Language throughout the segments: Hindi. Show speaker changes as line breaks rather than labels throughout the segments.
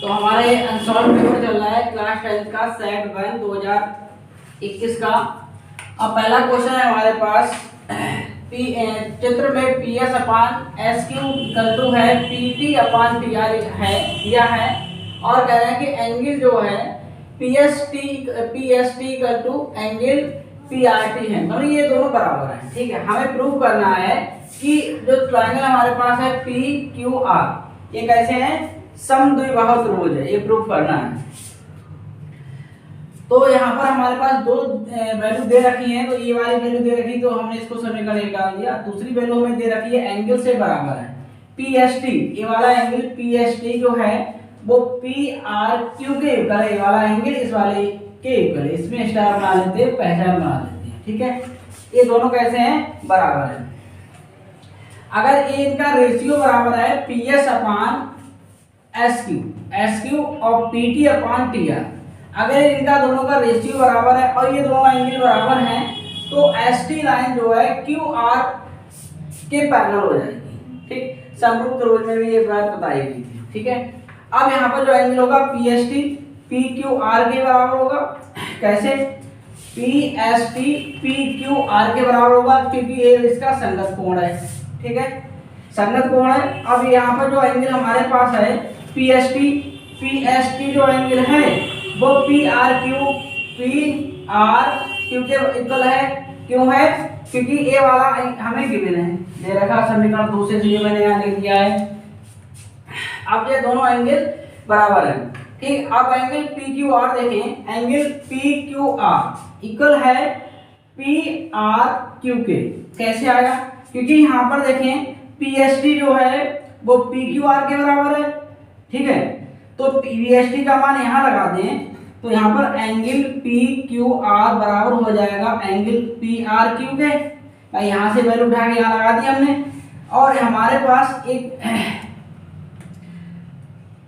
तो हमारे अनसॉल्व पेपर चल रहा है क्लास 10 का सेट 1 2021 का। अब पहला क्वेश्चन है हमारे पास चित्र में P S upon S Q equal to है P T upon T R है दिया है और कह रहे हैं कि एंगल जो है P S T equal to angle P R T है, मतलब ये दोनों बराबर हैं। ठीक है, हमें प्रूव करना है कि जो ट्रायंगल हमारे पास है पी क्यू आर ये कैसे है, समद्विबाहु त्रिभुज है, ये प्रूव करना है। तो यहाँ पर हमारे पास दो वैल्यू दे रखी है, तो ये वाली वैल्यू दे रखी तो हमने इसको समीकरण एक डाल दिया। दूसरी वैल्यू हमें दे रखी है एंगल से बराबर है पी एस टी, ये वाला एंगल पी एस टी जो है वो पी आर क्यू के इक्वल है, ये वाला एंगल इस वाले के इक्वल है। इसमें स्टार बना लेते हैं, पहचान बना लेते हैं। ठीक है, ये दोनों कैसे हैं, बराबर है। अगर ये इनका रेशियो बराबर है P S upon S Q और P T upon T are, अगर इनका दोनों का रेशियो बराबर है और ये दोनों एंगल बराबर हैं तो एस टी लाइन जो है क्यू आर के पैरेलल हो जाएगी। ठीक, समरूप त्रिभुज में भी ये बात बताई गई थी। ठीक है, अब यहाँ पर जो एंगल होगा P S T P Q R के बराबर होगा। कैसे, P S T P Q R के बराबर होगा क्योंकि ये इसका संगत कोण है। ठीक है, संगत कोण है। अब यहाँ पर जो एंगल हमारे पास है पी एस टी जो एंगल है वो पी आर क्यू के इक्वल है। क्यों है, क्योंकि ए वाला हमें गिवन है, दे रखा समीकरण 2 से जो मैंने यहाँ लिख दिया है। अब ये दोनों एंगल बराबर है। ठीक, अब एंगल पी क्यू आर देखें, angle P Q R equal है पी आर क्यू के। कैसे आया, क्योंकि यहाँ पर देखें पी एस टी जो है वो पी क्यू आर के बराबर है। ठीक है, तो पी एस टी का मान यहाँ लगा दें तो यहाँ पर एंगल पी क्यू आर बराबर हो जाएगा एंगल पी आर क्यू के। यहाँ से वैल्यू उठा के यहाँ लगा दी हमने और हमारे पास एक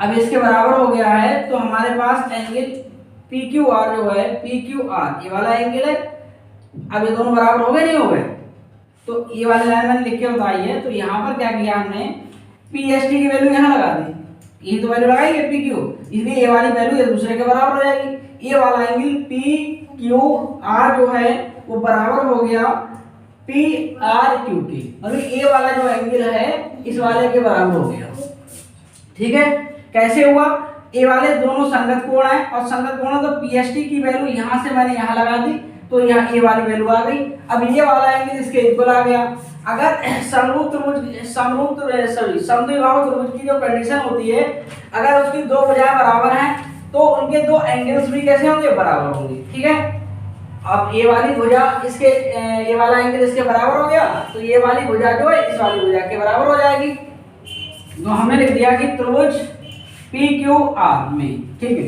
अब इसके बराबर हो गया है तो हमारे पास एंगल पी क्यू आर जो है पी क्यू आर ये वाला एंगल है। अब ये दोनों बराबर हो गए, नहीं हो गए, तो ये वाली लाइन मैंने लिख के बताई है। तो यहाँ पर क्या किया हमने, पी एस टी की वैल्यू यहाँ लगा दी, ये तो वैल्यू लगाई है पी क्यू, इसलिए ये वाली वैल्यू एक दूसरे के बराबर हो जाएगी। ये वाला एंगल पी क्यू आर जो है वो बराबर हो गया पी आर क्यू के, मतलब ये वाला जो एंगल है इस वाले के बराबर हो गया। ठीक है, कैसे हुआ, ये वाले दोनों संगत कोण है और संगत कोण है तो पी एस टी की वैल्यू यहाँ से मैंने यहाँ लगा दी तो यहाँ ये वाली वैल्यू आ गई। अब ये वाला एंगल इसके इक्वल आ गया। अगर समद्विबाहु त्रिभुज की जो कंडीशन होती है, अगर उसकी दो भुजाएं बराबर हैं तो उनके दो एंगल्स भी कैसे होंगे, बराबर होंगे। ठीक है, अब ये वाली भुजा इसके ये वाला एंगल इसके बराबर हो गया तो ये वाली भुजा जो है इस वाली भुजा के बराबर हो जाएगी। तो हमने लिख दिया कि त्रिभुज पी क्यू आर में, ठीक है,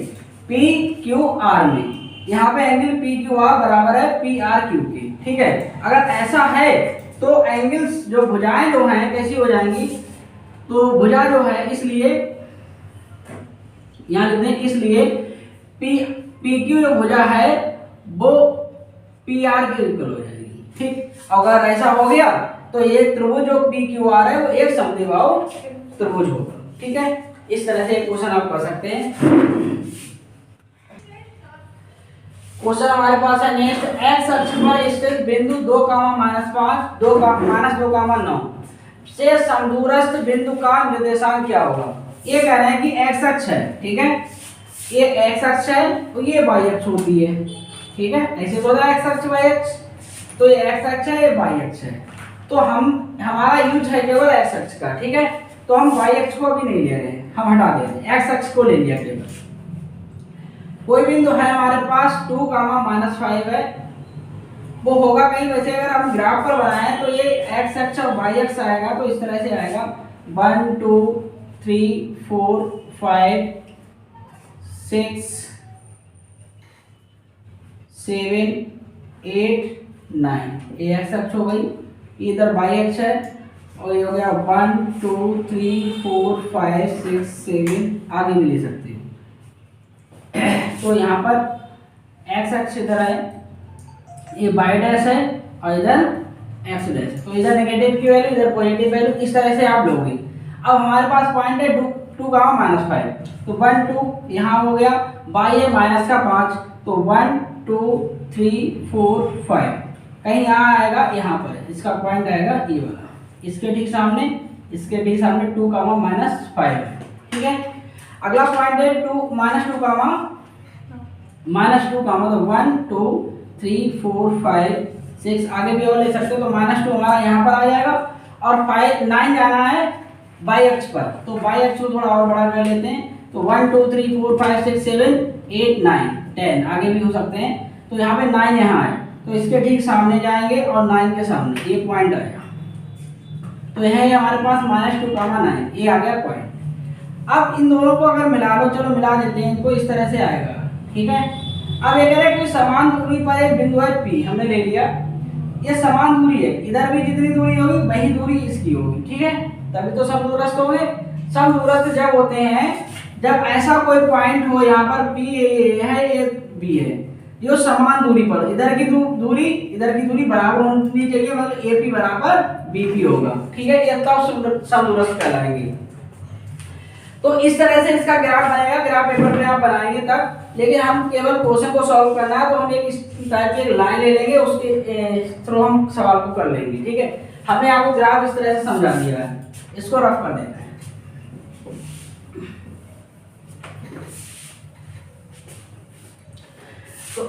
पी क्यू आर में यहाँ पे एंगल पी क्यू आर बराबर है पी आर क्यू के। ठीक है, अगर ऐसा है तो एंगल्स जो भुजाएं जो हैं कैसी हो जाएंगी, तो भुजा जो है इसलिए यहाँ लिखते हैं, इसलिए पी क्यू जो भुजा है वो पी आर के इक्वल हो जाएगी। ठीक, अगर ऐसा हो गया तो ये त्रिभुज जो पी क्यू आर है वो एक समद्विबाहु त्रिभुज होगा। ठीक है, इस तरह से क्वेश्चन आप कर सकते हैं। क्वेश्चन हमारे पास है नेक्स्ट, एक्स अक्ष पर स्थित बिंदु 2,-5 2,-9 से समदूरस्थ बिंदु का निर्देशांक क्या होगा। ये कह रहे हैं कि एक्स अक्ष है, ठीक है, ये एक्स अक्ष है तो ये वाई अक्ष होती है। ठीक है, ऐसे बोला एक्स अक्ष वाई अक्ष, तो ये एक्स अक्ष है ये वाई अक्ष है, तो हमारा यूज है केवल एक्स अक्ष का। ठीक है, तो हम वाई अक्ष को अभी नहीं ले रहे हैं, हम हटा दे रहे हैं, एक्स अक्ष को ले लिया केवल। कोई बिंदु है हमारे पास 2,-5 है, वो होगा कहीं वैसे अगर हम ग्राफ पर बनाएं तो ये एक्स अक्ष और वाई अक्ष आएगा तो इस तरह से आएगा 1 2 3 4 5 6 7 8 9, ये एक्स अक्ष हो गई, इधर वाई अक्ष है और ये हो गया 1 2 3 4 5 6 7, आगे भी ले सकते हैं। तो यहाँ पर एक्स अक्ष इधर है, ये वाई डैश है और इधर एक्स डैश, तो इधर नेगेटिव की वैल्यू इधर पॉजिटिव वैल्यू, इस तरह से आप लोगे। अब हमारे पास पॉइंट है 2 गामा माइनस 5, तो 1 2 यहाँ हो गया, बाई है माइनस का 5, तो 1 2 3 4 5 कहीं यहाँ आएगा, यहाँ पर इसका पॉइंट आएगा ये वाला, इसके ठीक सामने, इसके ठीक सामने 2 गामा माइनस 5, ठीक है। अगला पॉइंट है 2 माइनस 2 गामा तो 1 2 3 4 5 6, आगे भी और ले सकते हो, तो -2 हमारा यहाँ पर आ जाएगा, और 5 9 जाना है बाई अक्ष पर, तो बाई अक्ष को थोड़ा और बड़ा कर लेते हैं, तो 1 2 3 4 5 6 7 8 9 10 आगे भी हो सकते हैं, तो यहाँ पे 9 यहाँ है, तो इसके ठीक सामने जाएंगे और 9 के सामने ये पॉइंट आएगा, तो यह है हमारे पास -2 9, ये आ गया पॉइंट। अब इन दोनों को अगर मिला लो, चलो मिला देते हैं इनको, इस तरह से आएगा, ठीक है। अब ये कह रहे हैं कि समान दूरी पर एक बिंदु है P, हमने ले लिया, ये समान दूरी है, इधर भी जितनी दूरी होगी वही दूरी इसकी होगी, ठीक है, तभी तो समदूरस्थ होंगे। समदूरस्थ जब होते हैं जब ऐसा कोई पॉइंट हो, यहाँ पर P है ये B है, जो समान दूरी पर, इधर की दूरी बराबर होनी चाहिए, मतलब AP बराबर BP होगा, ठीक है, ये तब समदूरस्थ कहलाएंगे। तो इस तरह से इसका ग्राफ बनेगा, ग्राफ पेपर पे आप बनाएंगे तब, लेकिन हम केवल क्वेश्चन को सॉल्व करना है, तो हम एक इस टाइप की लाइन ले लेंगे, उसके थ्रू हम सवाल को कर लेंगे, ठीक है। हमने आपको ग्राफ इस तरह से समझा दिया है, इसको रफ कर देते हैं। तो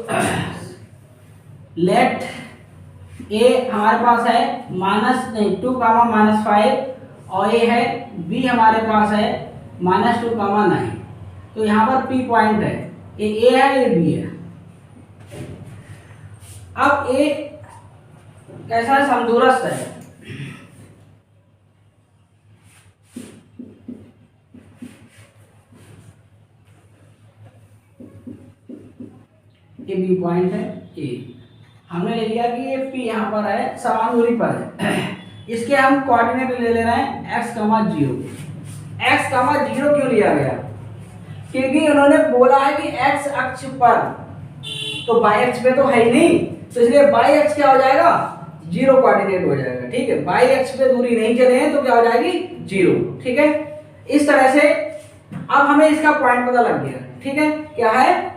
लेट ए हमारे पास है -2 गामा -5, और ये है बी हमारे पास है -2 गामा 9, तो यहाँ पर P पॉइंट है, ये A है ये B है। अब A कैसा है, समदूरस्थ है, ये B पॉइंट है A, हमने ले लिया कि ये P यहाँ पर है, समान दूरी पर है। इसके हम कोऑर्डिनेट ले रहे हैं x, 0। x, 0 क्यों लिया गया, क्योंकि उन्होंने बोला है कि x अक्ष पर, तो y अक्ष पे तो है ही नहीं, तो इसलिए y अक्ष क्या हो जाएगा, 0 कोऑर्डिनेट हो जाएगा, ठीक है। y अक्ष पे दूरी नहीं चले हैं तो क्या हो जाएगी 0, ठीक है। इस तरह से अब हमें इसका पॉइंट पता लग गया, ठीक है, क्या है,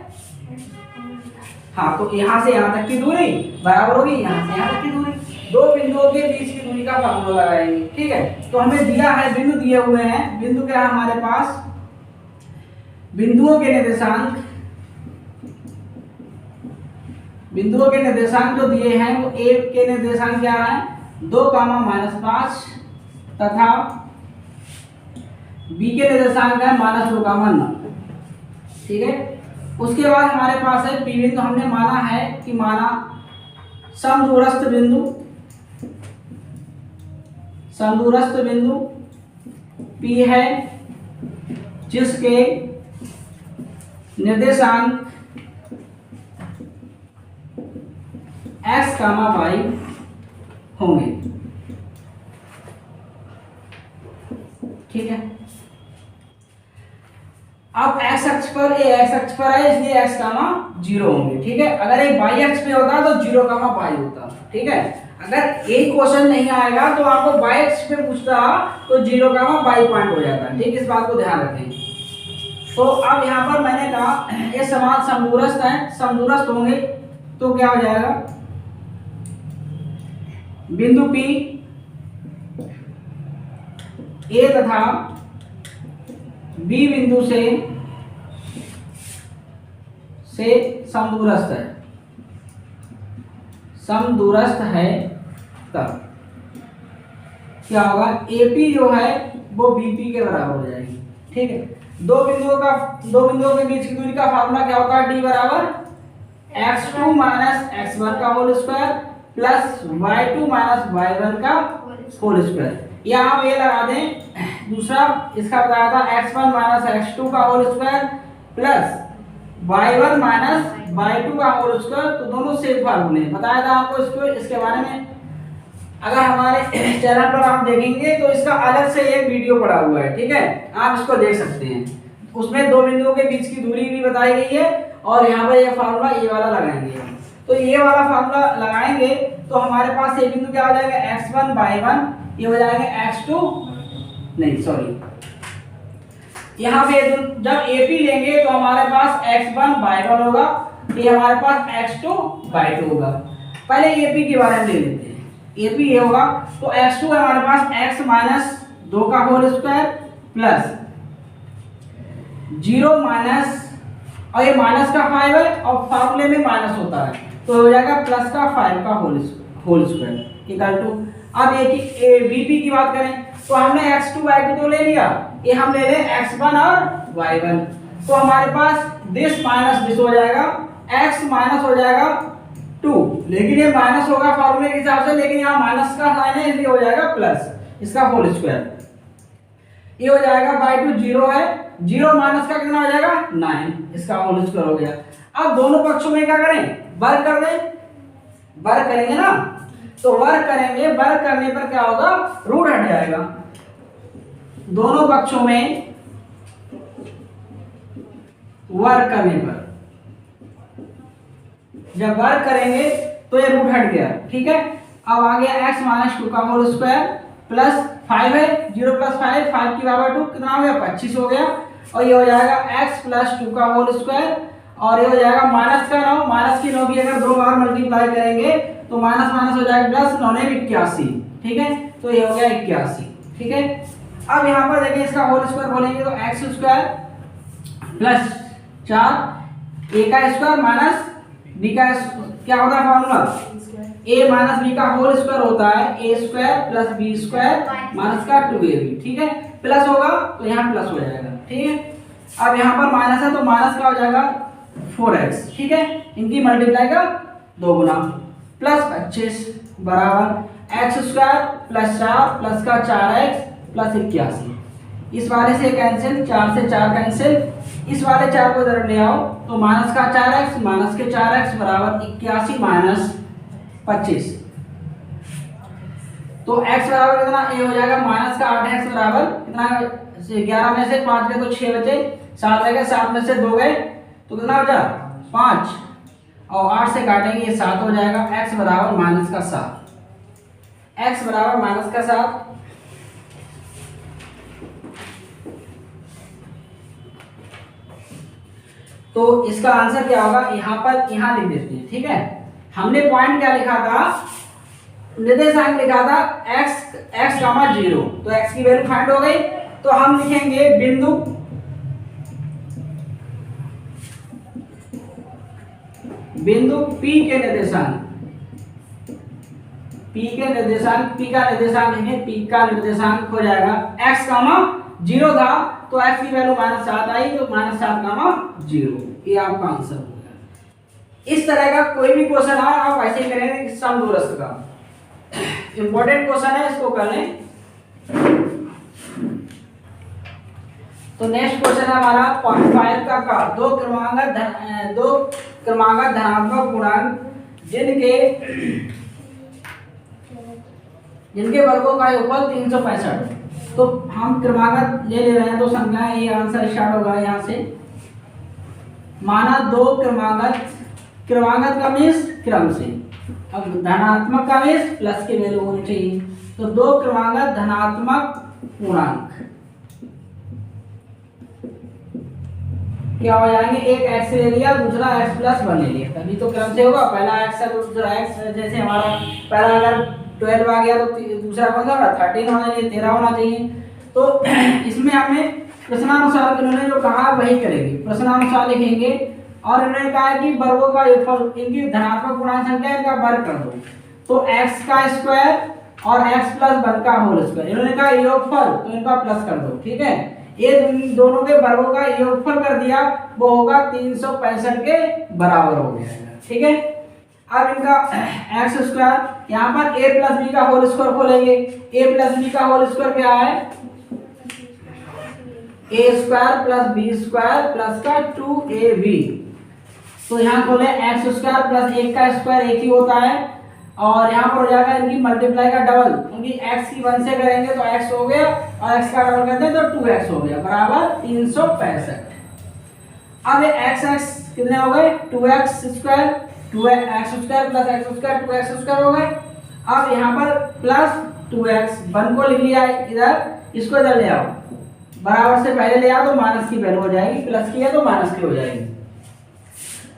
हाँ, तो यहाँ से यहाँ तक की दूरी बराबर होगी यहाँ से यहाँ तक की दूरी, दो बिंदुओं के बीच की दूरी का फार्मूला लगाएंगे, ठीक है। तो हमें दिया है, बिंदु दिए हुए हैं, बिंदु क्या है हमारे पास, बिंदुओं के निर्देशांक जो दिए हैं वो A के निर्देशांक क्या है, 2 गामा -5 तथा B के निर्देशांक है -2 गामा 9, ठीक है। उसके बाद हमारे पास है P बिंदु, हमने माना है कि समदूरस्थ बिंदु P है जिसके निर्देशांक x, y होंगे, ठीक है। अब x अक्ष पर है इसलिए x, 0 होंगे, ठीक है। अगर एक y अक्ष पे होता तो 0, y होता, ठीक है। अगर एक क्वेश्चन नहीं आएगा तो आपको y अक्ष पे पूछता तो 0, y पॉइंट हो जाता, ठीक, इस बात को ध्यान रखें। तो अब यहाँ पर मैंने कहा ये समान समदूरस्थ है, समदूरस्थ होंगे तो क्या हो जाएगा, बिंदु P A तथा B बिंदु से समदूरस्थ है तब क्या होगा, AP जो है वो BP के बराबर हो जाएगी, ठीक है। दो बिंदुओं के बीच की दूरी का फार्मूला क्या होता है, D बराबर x2 - x1 का whole square plus y2 - y1 का होल स्क्वायर, या आप ये लगा दें, दूसरा इसका बताया था x1 - x2 का whole square plus y1 - y2 का होल स्क्वायर, तो दोनों सेम फार्मूले बताया था आपको। इसके बारे में अगर हमारे चैनल पर आप देखेंगे तो इसका अलग से एक वीडियो पड़ा हुआ है, ठीक है, आप इसको देख सकते हैं। उसमें दो बिंदुओं के बीच की दूरी भी बताई गई है, और यहाँ पर ये फार्मूला ये वाला लगाएंगे। तो ये वाला फार्मूला लगाएंगे तो हमारे पास ये बिंदु क्या हो जाएगा, x1 y1, ये हो जाएगा x2 नहीं सॉरी यहाँ पे जब AP लेंगे तो हमारे पास x1 y1 होगा, ये हमारे पास x2 y2 होगा। पहले AP के बारे में ले लेते हैं। AP ये होगा तो x2 है हमारे पास x माइनस 2 का होल स्क्वायर प्लस 0 माइनस, और ये माइनस का 5 है और फार्मूले में माइनस होता है तो हो जाएगा प्लस का 5 का होल स्क्वायर इक्वल टू। अब VP की बात करें तो हमने x2 y2 तो ले लिया, ये हम ले लें x1 और y1, तो हमारे पास दिस माइनस दिस हो जाएगा, x माइनस हो जाएगा 2, लेकिन ये माइनस होगा फॉर्मूले के हिसाब से, लेकिन यहाँ माइनस का साइन है इसलिए हो जाएगा प्लस इसका होल स्क्वायर। ये हो जाएगा y2 0 है, 0 माइनस का कितना हो जाएगा 9, इसका होल स्क्वायर हो गया। अब दोनों पक्षों में क्या करें, वर्ग कर दें, वर्ग करेंगे ना, तो वर्ग करेंगे, वर्ग करने पर क्या होगा, रूट हट जाएगा। दोनों पक्षों में वर्ग करने पर जब वर्ग करेंगे तो ये रूट हट गया, ठीक है। अब आ गया x माइनस 2 का होल स्क्वायर प्लस 5 है, 0 प्लस 5, 5 की पावर 2 कितना हो गया 25 हो गया, और ये हो जाएगा x प्लस 2 का होल स्क्वायर, और ये हो जाएगा माइनस का 9, माइनस की 9 की अगर दो बार मल्टीप्लाई करेंगे तो माइनस माइनस हो जाएगा प्लस, 9 ने 81, ठीक है, तो ये हो गया 81, ठीक है। अब यहाँ पर देखिए इसका होल स्क्वायर बोलेंगे तो एक्स स्क्वायर प्लस 4 ए का स्क्वायर माइनस बी का क्या होता है फॉर्मूला, ए माइनस बी का होल स्क्वायर होता है a square plus B square minus का 2ab, ठीक है, प्लस होगा तो यहाँ प्लस हो जाएगा, ठीक है। अब यहाँ पर माइनस है तो माइनस का हो जाएगा 4x, ठीक है, इनकी मल्टीप्लाई का 2 गुना प्लस 25 बराबर एक्स स्क्वायर प्लस 4 प्लस का 4x प्लस 81, इस वाले से कैंसिल, 4 से 4 कैंसिल, इस वाले 4 को इधर ले आओ तो माइनस का 4x माइनस के 4x बराबर 81 माइनस 25, तो x बराबर कितना, ये हो जाएगा माइनस का 8x बराबर कितना, 11 में से 5 गए तो 6 बचे, 7 रह गए, 7 में से 2 गए तो कितना हो जाएगा 5, और 8 से काटेंगे ये 7 हो जाएगा, x बराबर माइनस का 7, x बराबर माइनस का 7। तो इसका आंसर क्या होगा, यहाँ पर यहाँ लिख देते हैं, ठीक है। हमने पॉइंट क्या लिखा था, निर्देशांक लिखा था x कामा 0, तो x की वैल्यू फाइंड हो गई, तो हम लिखेंगे बिंदु P के निर्देशांक, P के निर्देशांक, P का निर्देशांक लिखेंगे, P का निर्देशांक हो जाएगा x कामा 0 था तो x की वैल्यू -7 आई तो -7 कामा 0, ये आपका आंसर हो गया। इस तरह का कोई भी क्वेश्चन आए आप ऐसे ही करेंगे, सम दूरस्थ का इंपॉर्टेंट क्वेश्चन है, इसको कर लें। तो नेक्स्ट क्वेश्चन है हमारा 0.5 का दो क्रमांगत धनात्मक पूर्णांक जिनके वर्गों का योगफल 365, तो हम क्रमागत ले रहे हैं, तो संख्याएं, ये आंसर स्टार्ट होगा यहाँ से। माना दो क्रमागत का मीन्स क्रम से, अब धनात्मक का मीन्स प्लस की वैल्यू होनी चाहिए, तो दो क्रमागत धनात्मक पूर्णांक क्या हो जाएंगे, एक x ले लिया, दूसरा x प्लस 1 ले लिया, तभी तो क्रम से होगा, पहला x है तो दूसरा x, जैसे हमारा पहला अगर 12 आ गया तो दूसरा कौन सा होगा 13 होना चाहिए, 13 होना चाहिए। तो इसमें हमने प्रश्नानुसार इन्होंने जो कहा वही करेंगे, प्रश्नानुसार लिखेंगे, और इन्होंने कहा है कि वर्गों का योगफल, इनकी धनात्मक पूर्णांक संख्या इनका वर्ग कर दो, तो x का स्क्वायर और x प्लस 1 का होल स्क्वायर, इन्होंने कहा योगफल तो इनका प्लस कर दो, ठीक है। ये दोनों के वर्गों का योगफल कर दिया, वो होगा 365 के बराबर हो गया, ठीक है। अब इनका एक्स स्क्वायर, यहाँ पर a प्लस बी का होल स्क्वायर खोलेंगे, a प्लस बी का होल स्क्वायर क्या है, a square plus B square plus का 2ab, तो यहाँ खोले एक्स स्क्वायर प्लस 1 का स्क्वायर 1 ही होता है, और यहाँ पर हो जाएगा इनकी मल्टीप्लाई का डबल, क्योंकि x की 1 से करेंगे तो x हो गया, और x का डबल करते हैं तो 2x हो गया, बराबर 365। अब ये x कितने हो गए, 2x square, 2x square plus x square 2x square हो गए। अब यहाँ पर प्लस 2x 1 को लिख लिया इधर, इसको इधर ले आओ, बराबर से पहले ले आओ तो माइनस की वैल्यू हो जाएगी, प्लस की है तो माइनस की हो जाएगी।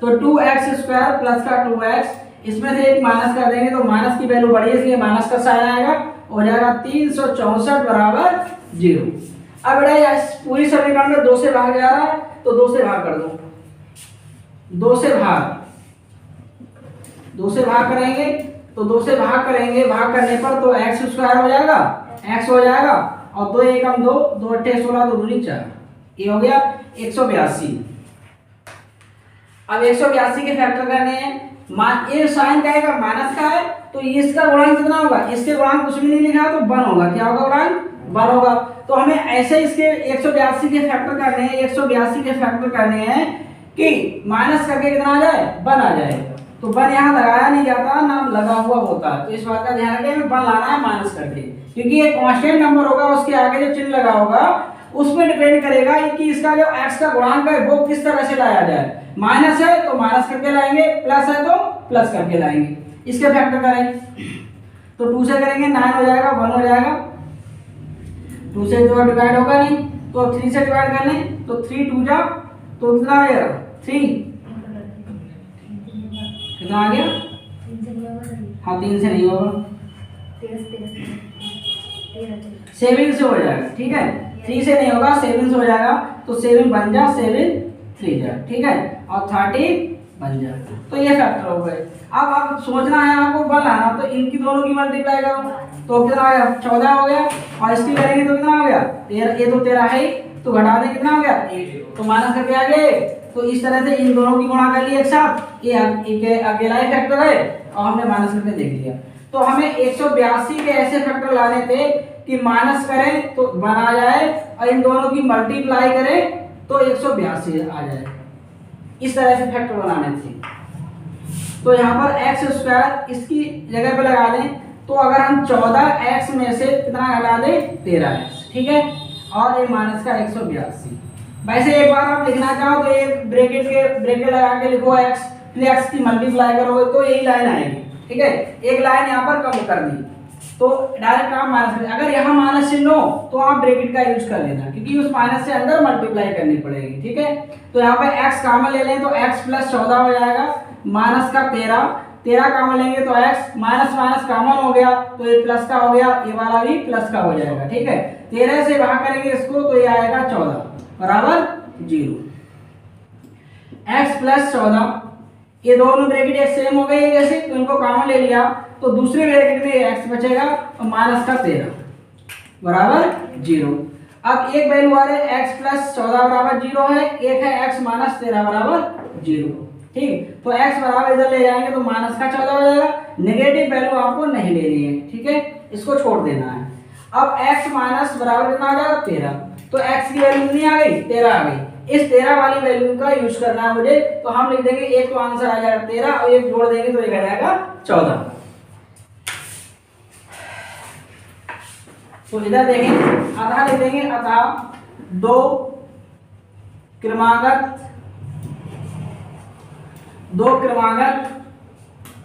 तो 2x² प्लस का 2x, इसमें से एक माइनस कर देंगे तो माइनस की वैल्यू बढ़ी है इसलिए माइनस का साइन आएगा, हो जाएगा 364 बराबर 0। अब बेटा इस पूरी समीकरण में 2 से भाग जा रहा है तो 2 से भाग कर दो, 2 से भाग करेंगे तो 2 से भाग करेंगे, भाग करने पर तो x² हो जाएगा, x हो जाएगा और 2 एकम 2, 2 अट्ठे 16, 2 दूनी 4, ये हो गया 182। अब 182 के फैक्टर करने हैं, मान ये साइन का है माइनस का है तो इसका गुणांक कितना होगा, इसके गुणांक कुछ भी नहीं लिखा है तो 1 होगा, क्या होगा गुणांक 1 होगा। तो हमें ऐसे इसके 182 के फैक्टर करने हैं, 182 के फैक्टर करने हैं कि माइनस करके कितना आ जाए 1 आ जाए, तो 1 यहाँ लगाया नहीं जाता ना लगा हुआ होता है, तो इस बात का ध्यान रखें हमें 1 लाना है माइनस करके, क्योंकि ये कांस्टेंट नंबर होगा उसके आगे जो चिन्ह लगा होगा उसमें डिपेंड करेगा कि इसका जो x का गुणांक है वो किस तरह से लाया जाए, माइनस है तो माइनस करके लाएंगे, प्लस है तो प्लस करके लाएंगे। इसके फैक्टर करें तो 2 से करेंगे 9 हो जाएगा, 1 हो जाएगा, 2 से तो डिवाइड होगा नहीं तो 3 से डिवाइड कर लें तो 3 2 जा तो कितना आ गया 3, कितना आ गया, हाँ 3 से नहीं होगा, 7 से हो जाएगा, ठीक है 3 से नहीं होगा 7 से हो जाएगा, तो 7 बन जा 7 3 जा, ठीक है, और 30 बन जा, तो ये फैक्टर हो गए। अब आप सोचना है आपको 1 लाना, तो इनकी दोनों की मल्टीप्लाई करो तो कितना आ गया 14 हो गया, और इसकी करेंगे तो कितना हो गया 13, ये तो 13 है तो घटा दें कितना हो गया 1, तो माइनस करके आ गए। तो इस तरह से इन दोनों की गुणा कर लिया एक साथ, ये अकेला ही फैक्टर है और हमने माइनस करके देख लिया। तो हमें 182 के ऐसे फैक्टर लाने थे कि माइनस करें तो 1 आ जाए और इन दोनों की मल्टीप्लाई करें तो 182 आ जाए, इस तरह से फैक्टर बनाने थे। तो यहाँ पर x² इसकी जगह पे लगा दें, तो अगर हम 14x में से कितना हटा दें 13x, ठीक है, और ये माइनस का 182। वैसे एक बार आप लिखना चाहो तो एक ब्रैकेट लगा के लिखो x, फिर x की मल्टीप्लाई करोगे तो यही लाइन आएगी, ठीक है, एक लाइन यहाँ पर कम कर दी तो डायरेक्ट आप माइनस करें, अगर यहाँ माइनस चिन्ह हो तो आप ब्रैकेट का यूज कर लेना क्योंकि उस माइनस से अंदर मल्टीप्लाई करनी पड़ेगी, ठीक है। तो यहाँ पे x कॉमन ले लें तो x प्लस 14 हो जाएगा, माइनस का 13 कॉमन लेंगे तो x माइनस माइनस कॉमन हो गया तो ये प्लस का हो गया, ये वाला भी प्लस का हो जाएगा, ठीक है। 13 से भाग करेंगे इसको तो ये आएगा 14 बराबर 0। x प्लस 14, ये दोनों ब्रैकेट एक सेम हो गए जैसे, तो इनको कॉमन ले लिया तो दूसरे ब्रैकेट में x बचेगा और माइनस का 13 बराबर 0। अब एक वैल्यू आ रहा है x प्लस 14 बराबर 0 है, एक है x माइनस 13 बराबर 0, ठीक। तो x बराबर इधर ले जाएंगे तो माइनस का 14 हो जाएगा, नेगेटिव वैल्यू आपको नहीं लेनी है, ठीक है, इसको छोड़ देना है। अब x माइनस बराबर कितना आ जाएगा 13, तो x की वैल्यू कितनी आ गई 13 आ गई, इस 13 वाली वैल्यू का यूज करना है मुझे, तो हम लिख देंगे एक तो आंसर आ जाएगा 13 और एक जोड़ देंगे तो एक आ जाएगा 14। तो इधर देखें आधा लिख देंगे, अतः 2 क्रमागत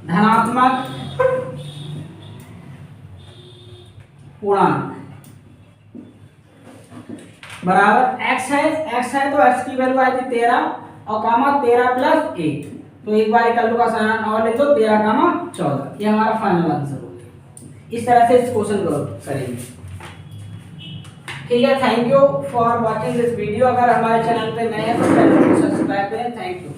धनात्मक पूर्णांक बराबर x है तो x की वैल्यू आई थी 13 और कामा 13 प्लस 1, तो एक बार इक्वल का साइन और लिख दो 13 कामा 14, ये हमारा फाइनल आंसर हो गया। इस तरह से इस क्वेश्चन को करेंगे, ठीक है। Thank you for watching this video. अगर हमारे चैनल पे नए हैं तो चैनल को सब्सक्राइब करें, थैंक यू।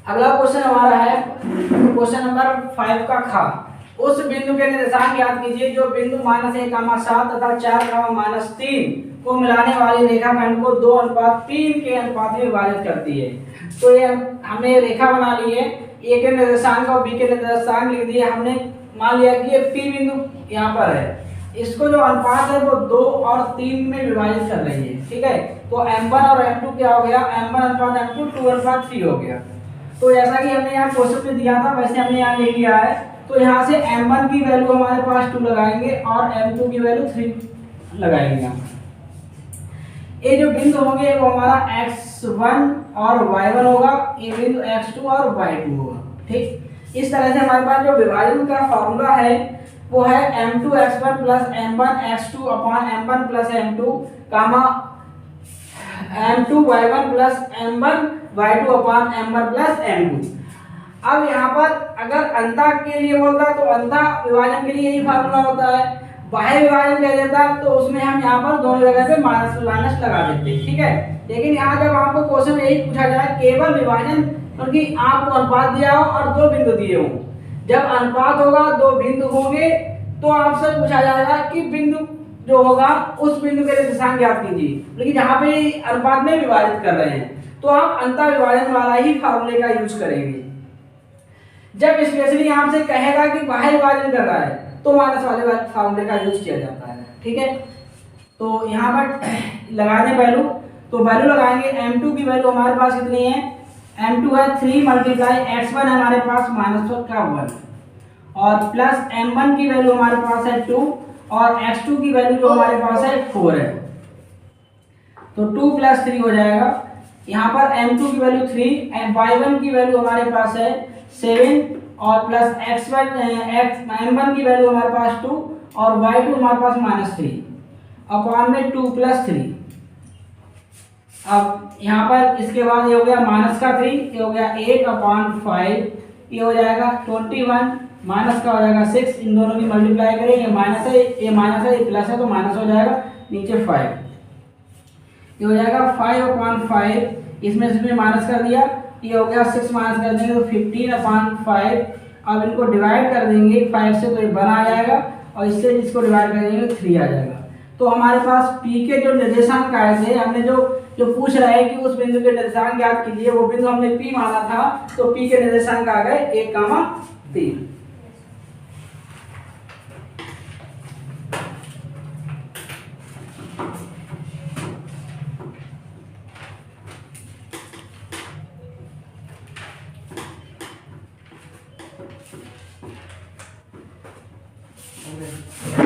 अगला क्वेश्चन हमारा है क्वेश्चन नंबर 5 का खा। उस बिंदु के निर्देशांक ज्ञात कीजिए जो बिंदु -1,7 तथा 4,-3 को मिलाने वाली रेखाखंड को 2:3 के अनुपात में विभाजित करती है। तो ये हमने रेखा बना ली है, ए के निर्देशांक और बी के निर्देशांक लिख दिए हमने, मान लिया कि ये पी बिंदु यहाँ पर है, इसको जो अनुपात है वो 2 और 3 में विभाजित कर रही है, ठीक है। तो m1 और m2 क्या हो गया, m1 अनुपात m2 2:3 हो गया। तो जैसा कि हमने यहाँ क्वेश्चन में दिया था वैसे हमने यहाँ लिख लिया है। तो यहाँ से m1 की वैल्यू हमारे पास 2 लगाएंगे और m2 की वैल्यू 3 लगाएंगे। ये जो बिंदु होंगे वो हमारा x1 और y1 होगा, ये बिंदु x2 और y2 होगा, ठीक। इस तरह से हमारे पास जो विभाजन का फॉर्मूला है वो है m2x1 plus m1x2 upon m1 plus m2 कामा m2y1 plus m1y2 upon m1 plus m2। अब यहाँ पर अगर अंतः के लिए बोलता तो अंतः विभाजन के लिए यही फार्मूला होता है। बाह्य विभाजन कह देता तो उसमें हम यहाँ पर दोनों जगह पे माइनस माइनस लगा देते, ठीक है। लेकिन यहाँ जब आपको क्वेश्चन यही पूछा जाए केवल विभाजन, क्योंकि आपको अनुपात दिया हो और दो बिंदु दिए हो, जब अनुपात होगा दो बिंदु होंगे तो आपसे पूछा जाएगा कि बिंदु जो होगा उस बिंदु के निर्देशांक ज्ञात कीजिए। लेकिन जहाँ पे अनुपात में विभाजित कर रहे हैं तो आप अंतः विभाजन वाला ही फार्मूले का यूज करेंगे। जब स्पेशली आपसे कहेगा कि बाह्य विभाजन कर रहा है तो माइनस वाले फार्मूले का यूज किया जाता है, ठीक है। तो यहाँ पर लगा दें वैल्यू, तो वैल्यू लगाएंगे m2 की वैल्यू हमारे पास कितनी है, m2 है 3 मल्टीप्लाई x1 है हमारे पास -1 और प्लस m1 की वैल्यू हमारे पास है 2 और x2 की वैल्यू जो हमारे पास है 4 है, तो 2 + 3 हो जाएगा। यहाँ पर m2 की वैल्यू 3, y1 की वैल्यू हमारे पास है 7 और प्लस m1 की वैल्यू हमारे पास 2 और y2 हमारे पास -3 अपॉन में 2 + 3। अब यहाँ पर इसके बाद ये हो गया -3, ये हो गया 8/5, ये हो जाएगा 21, माइनस का हो जाएगा 6, इन दोनों की मल्टीप्लाई करें, ये माइनस है ये प्लस है तो माइनस हो जाएगा, नीचे 5, ये हो जाएगा 5/5, इसमें माइनस कर दिया, ये हो गया 6 माइनस कर देंगे तो 15/5। अब इनको डिवाइड कर देंगे 5 से तो ये 1 आ जाएगा और इससे इसको डिवाइड कर देंगे तो 3 आ जाएगा। तो हमारे पास P के जो निर्देशांक आए थे, हमने जो पूछ रहा है कि उस बिंदु के निर्देशांक ज्ञात कीजिए, वो बिंदु हमने P माना था, तो P के निर्देशांक आ गए 1,3। Okay.